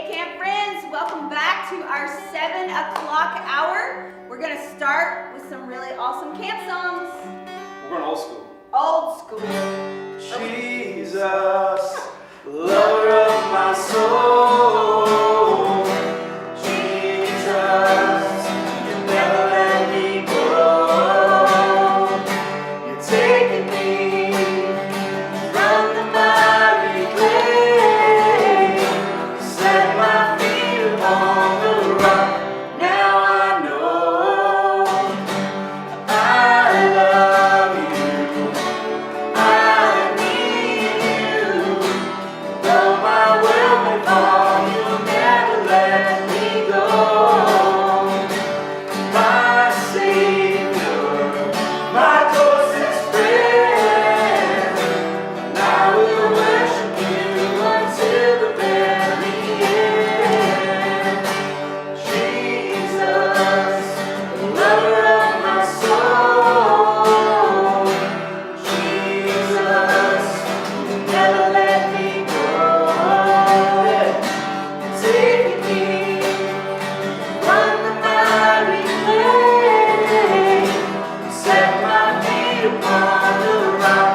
Hey camp friends, welcome back to our 7 o'clock hour. We're going to start with some really awesome camp songs. We're going old school. Old school. Jesus, lover of my soul. Jesus, you never let me go. You're taking me from the miry clay. Set my feet upon the rock. Now I know I love you. I need you. Though my world may fall, you'll never let me go. My Savior, my closest friend, and I will worship you until the very end. Jesus, the lover of my soul. Jesus, you never let me go. Taking me from the miry clay. Set my feet upon the rock.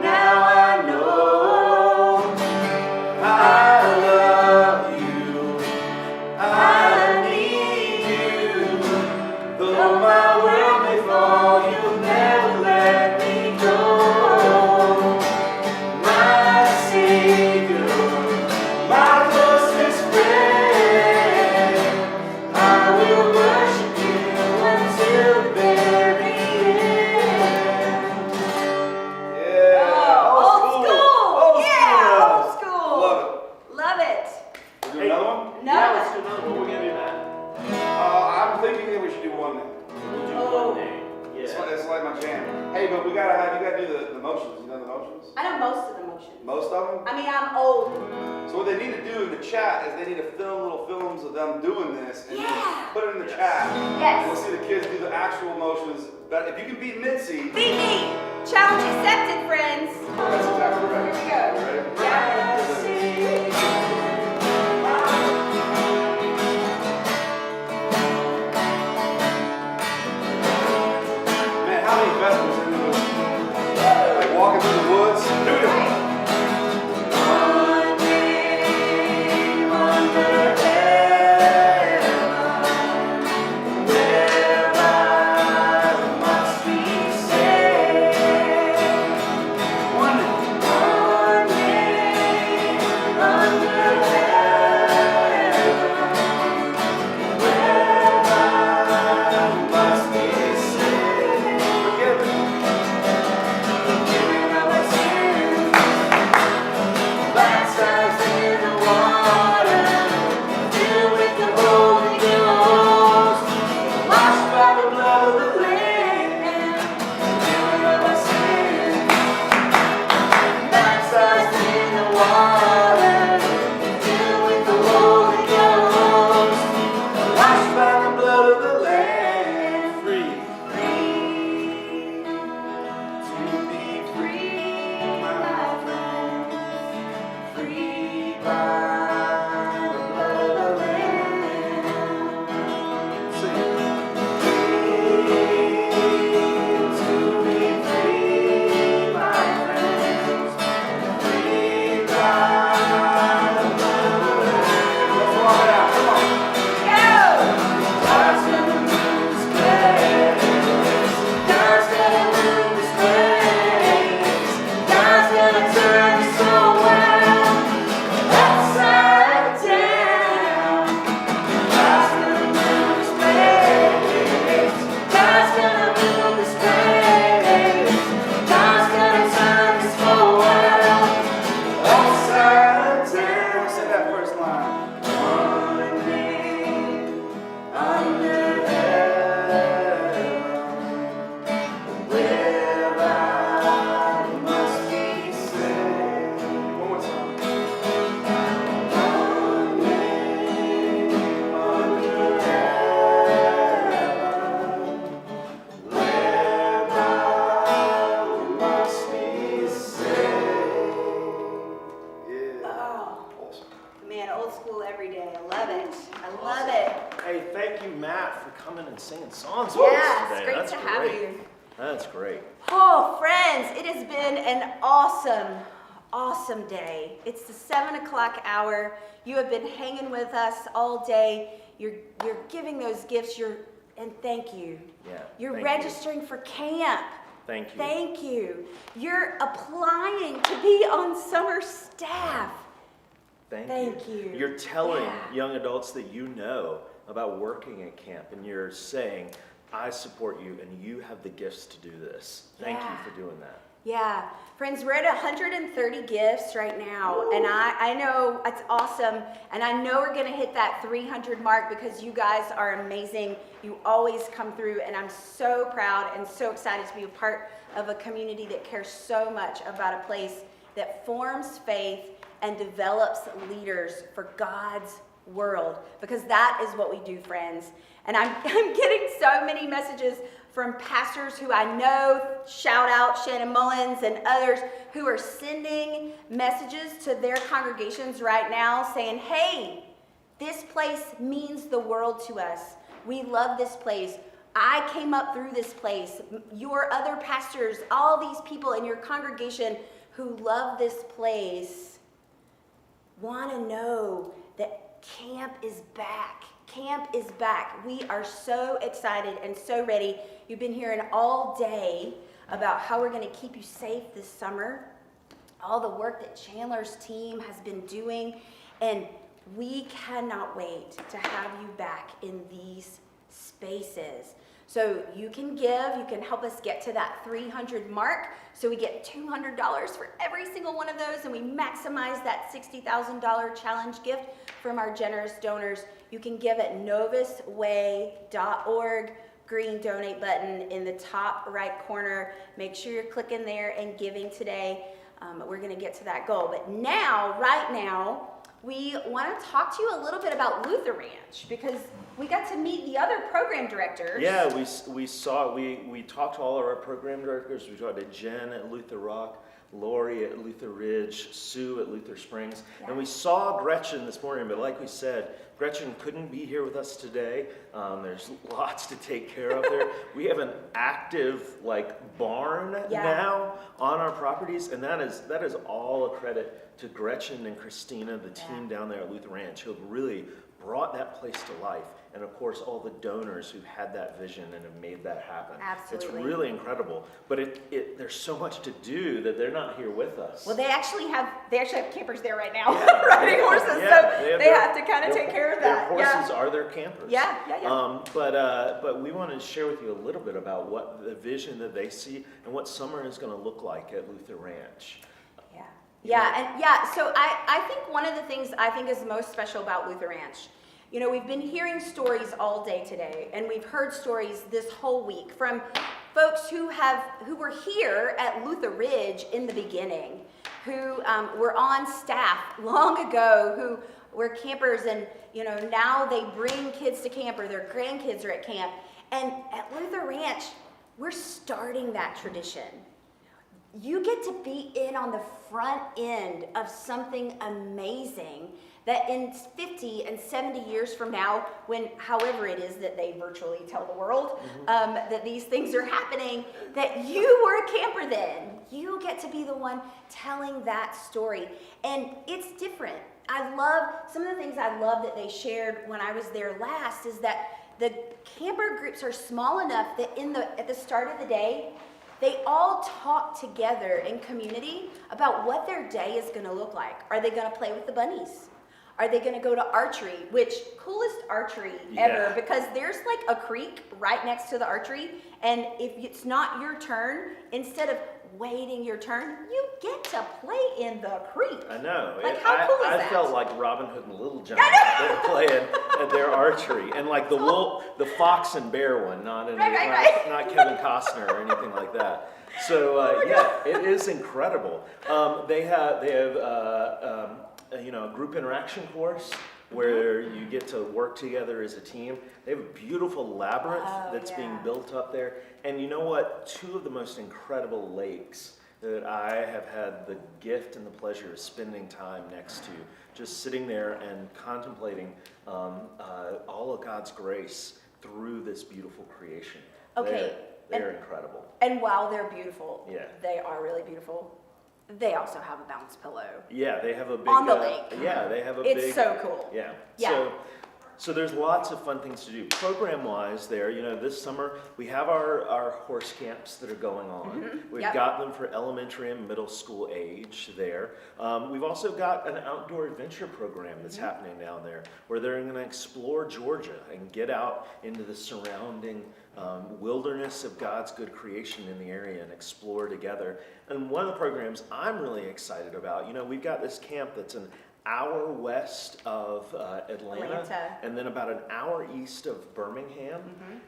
Now I know I love you. I need you. Though my world may fall, you'll never let me go. My Savior, my closest friend, I will worship you until the very end. Yeah, Old school. Yeah, old school. Love it. Love it. We'll do another one? No. Yeah, let's do another one. What are we gonna do, Matt? I'm thinking that we should do one now. We'll do Oh. one day. It's Yeah. like my jam. Hey, but you gotta do the motions. You know the motions? I know most of the motions. Most of them? I mean, I'm old. So what they need to do in the chat is they need to film little films of them doing this and Yeah. put it in the chat. And Yes. we'll see the kids do the actual motions. But if you can beat Mitzi, Beat me. Challenge accepted, friends. that's exactly right. Here we go. You ready? Yeah. Man, how many investments into this? Like walking through the woods? Do it. One name under heaven, whereby must we say? One name under heaven, whereby must we say? Forgiven. Forgiven of our sins, baptized in the water, filled with the Holy Ghost, washed by the blood of the Lamb. Forgiven of our sins, baptized in the water, filled with the Holy Ghost, washed by the blood of the Lamb. Free. To be free, my friends, free by the blood of the Lamb. Sing. To be free, my friends, free by the blood of the Lamb. Let's walk it out. Come on. Go. God's gonna move His grace. God's gonna move His grace. God's gonna turn us around. That's old school every day. I love it. I love it. Hey, thank you, Matt, for coming and singing songs with us Yeah, today. it's great That's to have great. you. That's great. Oh, friends, it has been an awesome day. It's the 7 o'clock hour. You have been hanging with us all day. You're giving those gifts. And thank you. Yeah. You're thank registering for camp. Thank you. Thank you. You're applying to be on summer staff. Thank you. You're telling Yeah. young adults that you know about working at camp, and you're saying, I support you, and you have the gifts to do this. Thank Yeah. you for doing that. Yeah, friends, we're at 130 gifts right now, and I know it's awesome, and I know we're gonna hit that 300 mark because you guys are amazing. You always come through, and I'm so proud and so excited to be a part of a community that cares so much about a place that forms faith and develops leaders for God's world, because that is what we do, friends. And I'm getting so many messages from pastors who I know, shout out Shannon Mullins and others, who are sending messages to their congregations right now saying, hey, this place means the world to us. We love this place. I came up through this place. Your other pastors, all these people in your congregation who love this place want to know that camp is back. Camp is back. We are so excited and so ready. You've been hearing all day about how we're going to keep you safe this summer, all the work that Chandler's team has been doing, and we cannot wait to have you back in these spaces. So you can give, you can help us get to that 300 mark, so we get $200 for every single one of those, and we maximize that $60,000 challenge gift from our generous donors. You can give at novusway.org, green donate button in the top right corner. Make sure you're clicking there and giving today. We're gonna get to that goal. But now, right now, we want to talk to you a little bit about Luther Ranch, because we got to meet the other program directors. Yeah, we talked to all of our program directors. We talked to Jen at Luther Rock, Lori at Luther Ridge, Sue at Luther Springs, and we saw Gretchen this morning, but like we said, Gretchen couldn't be here with us today. There's lots to take care of there. We have an active barn now on our properties, and that is all a credit to Gretchen and Christina, the team down there at Luther Ranch, who have really brought that place to life. And of course, all the donors who had that vision and have made that happen. Absolutely. It's really incredible. But there's so much to do that they're not here with us. Well, they actually have campers there right now, Yeah, riding horses, so they have to kind of their- take care of that. Their horses are their campers. Yeah. But we want to share with you a little bit about what the vision that they see and what summer is going to look like at Luther Ranch. So I think one of the things I think is most special about Luther Ranch, we've been hearing stories all day today, and we've heard stories this whole week from folks who were here at Luther Ridge in the beginning, who were on staff long ago, who were campers, and now they bring kids to camp, or their grandkids are at camp. And at Luther Ranch, we're starting that tradition. You get to be in on the front end of something amazing that in 50 and 70 years from now, when however it is that they virtually tell the world that these things are happening, that you were a camper then. You get to be the one telling that story. And it's different. Some of the things I love that they shared when I was there last is that the camper groups are small enough that at the start of the day, they all talk together in community about what their day is going to look like. Are they going to play with the bunnies? Are they going to go to archery? Which, coolest archery ever, because there's a creek right next to the archery, and if it's not your turn, instead of waiting your turn, you get to play in the creek. I know. How cool is that? I felt like Robin Hood and Little John. They're playing at their archery, and the fox and bear one, not Kevin Costner or anything like that. So it is incredible. They have a group interaction course where you get to work together as a team. They have a beautiful labyrinth that's being built up there. And you know what? Two of the most incredible lakes that I have had the gift and the pleasure of spending time next to, just sitting there and contemplating all of God's grace through this beautiful creation. Okay, They're incredible. And while they're beautiful, Yeah. they are really beautiful, they also have a bounce pillow. Yeah, they have a big On the lake. Yeah, they have a It's big. so cool. Yeah. Yeah. So there's lots of fun things to do. Program-wise there, this summer, we have our horse camps that are going on. We've Yep. got them for elementary and middle school age there. We've also got an outdoor adventure program that's happening down there where they're going to explore Georgia and get out into the surrounding wilderness of God's good creation in the area and explore together. And one of the programs I'm really excited about, we've got this camp that's an hour west of Atlanta, and then about an hour east of Birmingham,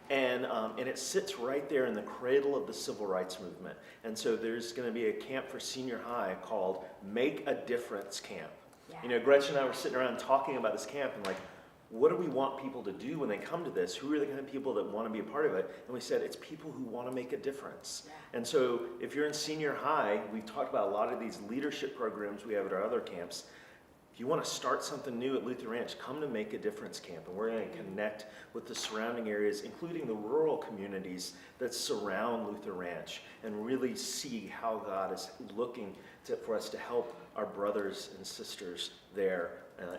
and it sits right there in the cradle of the civil rights movement. And so there's going to be a camp for senior high called Make a Difference Camp. Yeah. Gretchen and I were sitting around talking about this camp and like, what do we want people to do when they come to this? Who are the kind of people that want to be a part of it? And we said, it's people who want to make a difference. Yeah. And so if you're in senior high, we've talked about a lot of these leadership programs we have at our other camps. If you want to start something new at Luther Ranch, come to Make a Difference Camp, and we're going to connect with the surrounding areas, including the rural communities that surround Luther Ranch, and really see how God is looking for us to help our brothers and sisters there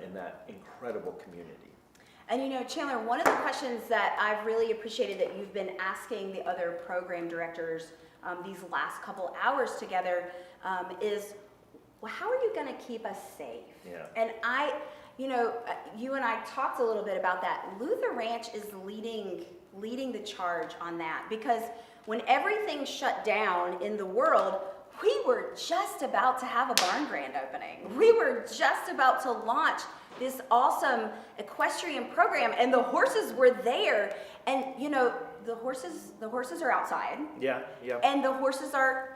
in that incredible community. And Chandler, one of the questions that I've really appreciated that you've been asking the other program directors these last couple hours together is, well, how are you going to keep us safe? Yeah. And you and I talked a little bit about that. Luther Ranch is leading the charge on that, because when everything shut down in the world, we were just about to have a barn grand opening. We were just about to launch this awesome equestrian program, and the horses were there. And the horses are outside. Yeah. And the horses are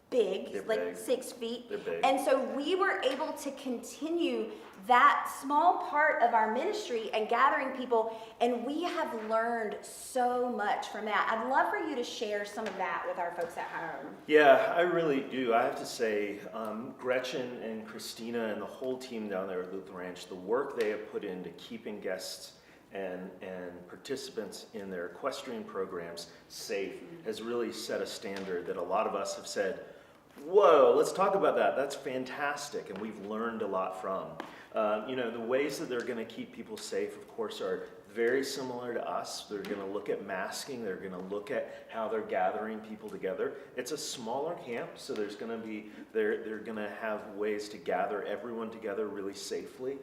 big, They're like big. 6 feet. They're big. And so we were able to continue that small part of our ministry and gathering people, and we have learned so much from that. I'd love for you to share some of that with our folks at home. Yeah, I really do. I have to say, Gretchen and Christina and the whole team down there at Luther Ranch, the work they have put into keeping guests and participants in their equestrian programs safe has really set a standard that a lot of us have said, whoa, let's talk about that. That's fantastic, and we've learned a lot from. The ways that they're going to keep people safe, of course, are very similar to us. They're going to look at masking. They're going to look at how they're gathering people together. It's a smaller camp, so they're going to have ways to gather everyone together really safely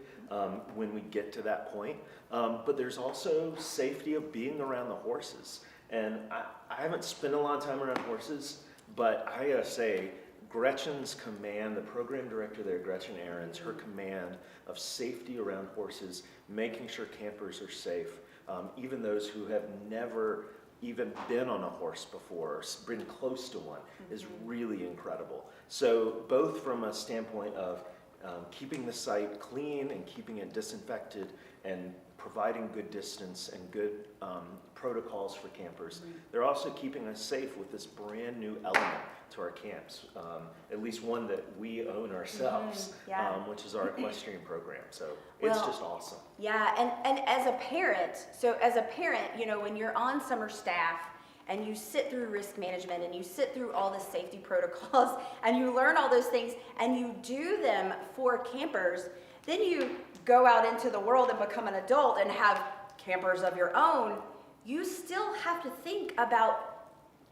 when we get to that point. But there's also safety of being around the horses. And I haven't spent a lot of time around horses, but I gotta say, Gretchen's command, the program director there, Gretchen Ahrens, her command of safety around horses, making sure campers are safe, even those who have never even been on a horse before, or been close to one, is really incredible. So both from a standpoint of keeping the site clean and keeping it disinfected and providing good distance and good protocols for campers. They're also keeping us safe with this brand new element to our camps, at least one that we own ourselves, Yeah. which is our equestrian program. So it's Well, just awesome. Yeah, and as a parent, when you're on summer staff and you sit through risk management and you sit through all the safety protocols and you learn all those things and you do them for campers, then you go out into the world and become an adult and have campers of your own. You still have to think about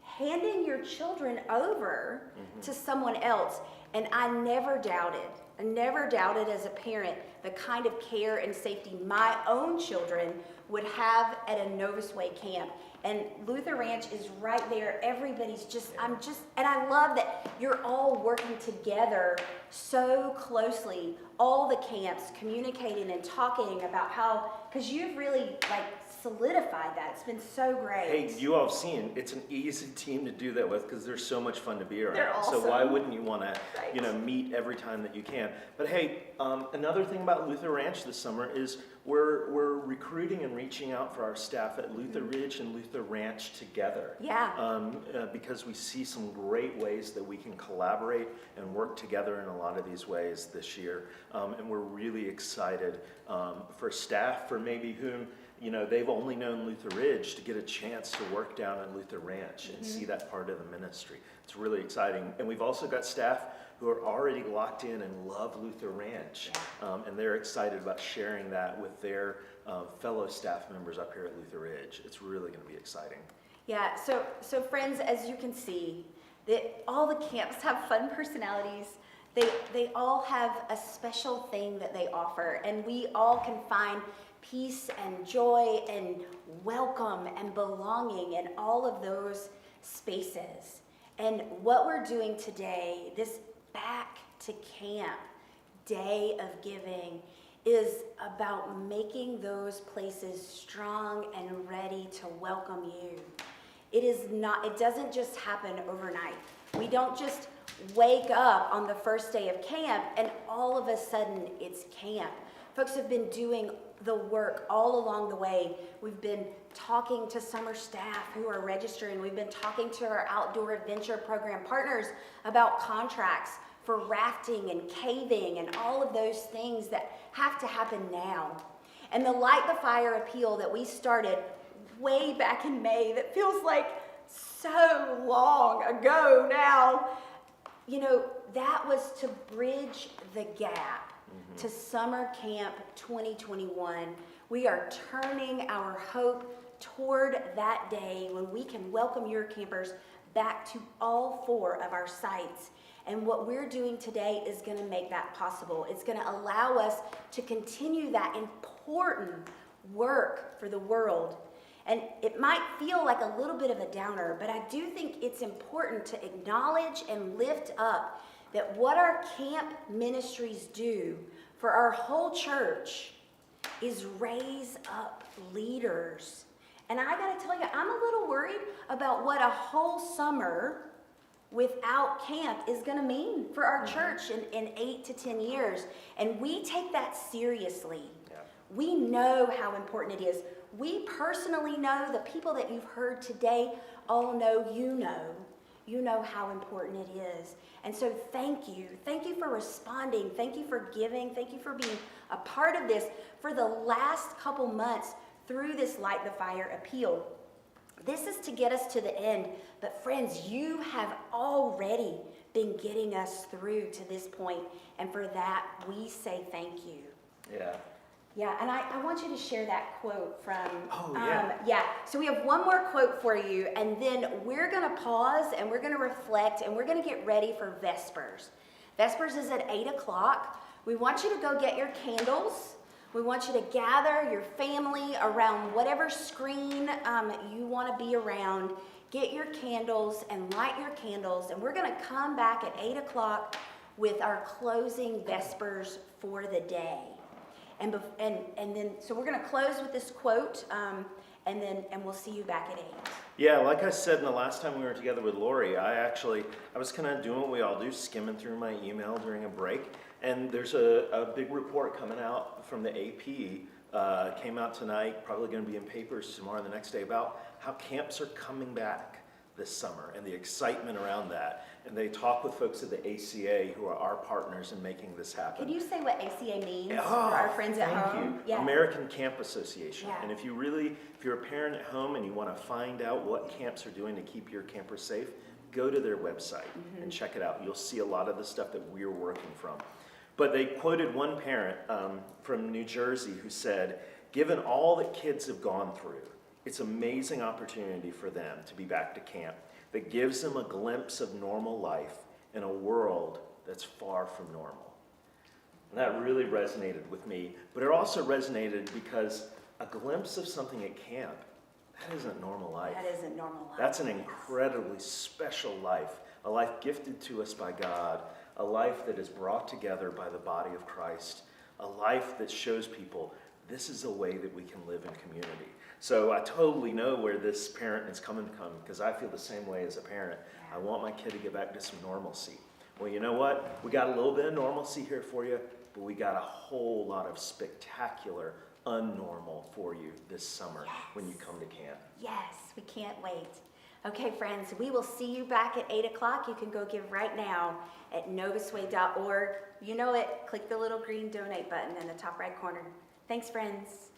handing your children over to someone else. And I never doubted as a parent the kind of care and safety my own children would have at a Novus Way camp. And Luther Ranch is right there. Everybody's and I love that you're all working together so closely, all the camps, communicating and talking about how, because you've really solidified that. It's been so great. Hey, you all have seen, it's an easy team to do that with because they're so much fun to be around. They're awesome. So why wouldn't you want to, Right. meet every time that you can? But hey, another thing about Luther Ranch this summer is we're recruiting and reaching out for our staff at Luther Ridge and Luther Luther Ranch together. Yeah. Because we see some great ways that we can collaborate and work together in a lot of these ways this year. And we're really excited for staff, for maybe whom, you know, they've only known Luther Ridge, to get a chance to work down at Luther Ranch and see that part of the ministry. It's really exciting. And we've also got staff who are already locked in and love Luther Ranch. And they're excited about sharing that with their fellow staff members up here at Luther Ridge. It's really going to be exciting. Yeah, so friends, as you can see, that all the camps have fun personalities. They all have a special thing that they offer, and we all can find peace and joy and welcome and belonging in all of those spaces. And what we're doing today, this Back to Camp Day of Giving, is about making those places strong and ready to welcome you. It doesn't just happen overnight. We don't just wake up on the first day of camp and all of a sudden it's camp. Folks have been doing the work all along the way. We've been talking to summer staff who are registering. We've been talking to our outdoor adventure program partners about contracts for rafting and caving and all of those things that have to happen now. And the Light the Fire appeal that we started way back in May, that feels like so long ago now, you know, that was to bridge the gap to Summer Camp 2021. We are turning our hope toward that day when we can welcome your campers back to all 4 of our sites. And what we're doing today is going to make that possible. It's going to allow us to continue that important work for the world. And it might feel like a little bit of a downer, but I do think it's important to acknowledge and lift up that what our camp ministries do for our whole church is raise up leaders. And I got to tell you, I'm a little worried about what a whole summer without camp is going to mean for our church in 8 to 10 years. And we take that seriously. Yeah. We know how important it is. We personally know, the people that you've heard today all know, you know how important it is. And so thank you. Thank you for responding. Thank you for giving. Thank you for being a part of this for the last couple months through this Light the Fire appeal. This is to get us to the end. But friends, you have already been getting us through to this point. And for that, we say thank you. Yeah. Yeah, and I want you to share that quote from, Oh, yeah. yeah. So we have one more quote for you, and then we're going to pause, and we're going to reflect, and we're going to get ready for Vespers. Vespers is at 8 o'clock. We want you to go get your candles. We want you to gather your family around whatever screen you want to be around. Get your candles and light your candles, and we're going to come back at 8 o'clock with our closing Vespers for the day. And then, so we're going to close with this quote, and we'll see you back at 8. Yeah, like I said, the last time we were together with Lori, I was kind of doing what we all do, skimming through my email during a break, and there's a big report coming out from the AP, came out tonight, probably going to be in papers tomorrow and the next day, about how camps are coming back this summer and the excitement around that. And they talk with folks at the ACA who are our partners in making this happen. Can you say what ACA means Oh, for our friends at thank home? you. Yeah. American Camp Association. Yeah. And if you're a parent at home and you want to find out what camps are doing to keep your campers safe, go to their website and check it out. You'll see a lot of the stuff that we're working from. But they quoted one parent from New Jersey who said, given all that kids have gone through, it's an amazing opportunity for them to be back to camp that gives them a glimpse of normal life in a world that's far from normal. And that really resonated with me, but it also resonated because a glimpse of something at camp, that isn't normal life. That isn't normal life. That's an incredibly special life, a life gifted to us by God, a life that is brought together by the body of Christ, a life that shows people this is a way that we can live in community. So I totally know where this parent is coming from, because I feel the same way as a parent. I want my kid to get back to some normalcy. Well, you know what? We got a little bit of normalcy here for you. but we got a whole lot of spectacular unnormal for you this summer when you come to camp. Yes, we can't wait. Okay, friends, we will see you back at 8 o'clock. You can go give right now at novusway.org. You know it. Click the little green donate button in the top right corner. Thanks, friends.